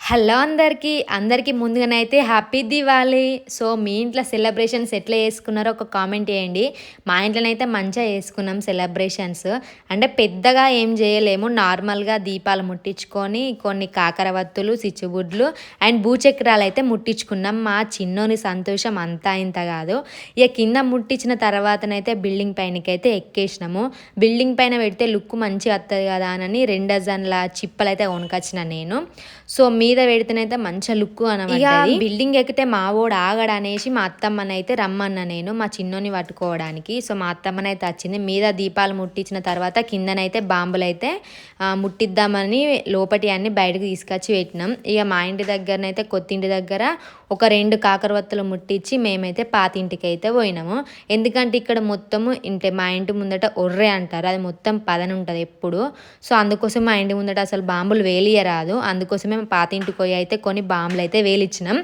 Hello అందరికీ ముందుగానైతే happy Diwali. So, మీ ఇంట్లో celebrations ఎట్లా చేసుకున్నారో ఒక కామెంట్ చేయండి. మా ఇంట్లోనైతే మంచిగా చేసుకున్నాం సెలబ్రేషన్స్. అంటే పెద్దగా ఏం చేయలేము. నార్మల్‌గా దీపాలు ముట్టించుకొని, కొన్ని కాకరవత్తులు, చిచ్చుబుడ్లు అండ్ భూచక్రాలు అయితే ముట్టించుకున్నాం. మా చిన్నోని సంతోషం అంతా ఇంత కాదు. ఇక కింద ముట్టించిన తర్వాతనైతే బిల్డింగ్ పైనకైతే ఎక్కేసినాము. బిల్డింగ్ పైన పెడితే లుక్ మంచిగా వస్తుంది కదా అని 2 డజన్ల చిప్పలైతే కొనుకొచ్చిన నేను. సో, మీద పెడితేనైతే మంచిగా లుక్ అనబడ్డది. బిల్డింగ్ ఎక్కితే మావోడు ఆగడనేసి మా అత్తమ్మనైతే రమ్మన్నా నేను మా చిన్నోని పట్టుకోవడానికి. సో, మా అత్తమ్మనైతే వచ్చింది. మీద దీపాలు ముట్టించిన తర్వాత కిందనైతే బాంబులైతే ముట్టిద్దామని లోపటి అన్ని బయటకు తీసుకొచ్చి పెట్టినాం. ఇక మా ఇంటి దగ్గరనైతే కొత్తింటి దగ్గర ఒక 2 కాకరవత్తులు ముట్టించి మేమైతే పాతింటికి అయితే పోయినాము. ఎందుకంటే ఇక్కడ మొత్తము మా ఇంటి ముందట ఒర్రే అంటారు, అది మొత్తం పదన ఉంటుంది ఎప్పుడు. సో, అందుకోసం మా ఇంటి ముందట అసలు బాంబులు వేలియరాదు. అందుకోసమే పాతింటికి పోయి అయితే కొన్ని బాంబులు అయితే వేలిచ్చినాం.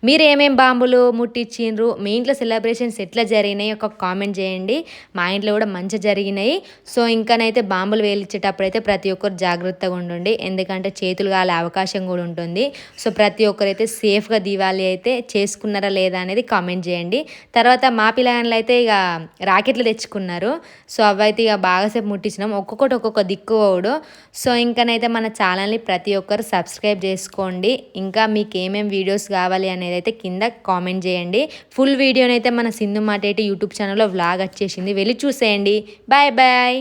మీరు ఏమేం బాంబులు ముట్టించిండ్రు, మీ ఇంట్లో సెలబ్రేషన్స్ ఎట్లా జరిగినాయి ఒక కామెంట్ చేయండి. మా ఇంట్లో కూడా మంచిగా జరిగినాయి. సో, ఇంకానైతే బాంబులు వేలిచ్చేటప్పుడు అయితే ప్రతి ఒక్కరు జాగ్రత్తగా ఉండండి, ఎందుకంటే చేతులు కాలే అవకాశం కూడా ఉంటుంది. సో, ప్రతి ఒక్కరైతే సేఫ్గా దివాళీ అయితే చేసుకున్నారా లేదా అనేది కామెంట్ చేయండి. తర్వాత మా పిల్లగాళ్ళు అయితే ఇక రాకెట్లు తెచ్చుకున్నారు. సో, అవైతే ఇక బాగాసేపు ముట్టించినాం, ఒక్కొక్కటి ఒక్కొక్క దిక్కు పోవుడు. సో, ఇంకనైతే మన ఛానల్ని ప్రతి ఒక్కరు సబ్స్క్రైబ్ చేసుకోండి. ఇంకా మీకు ఏమేమి వీడియోస్ కావాలి అనేది అయితే కింద కామెంట్ చేయండి. ఫుల్ వీడియోనైతే మన సింధు మాటేటి యూట్యూబ్ ఛానల్లో వ్లాగ్ వచ్చేసింది, వెళ్ళి చూసేయండి. Bye bye.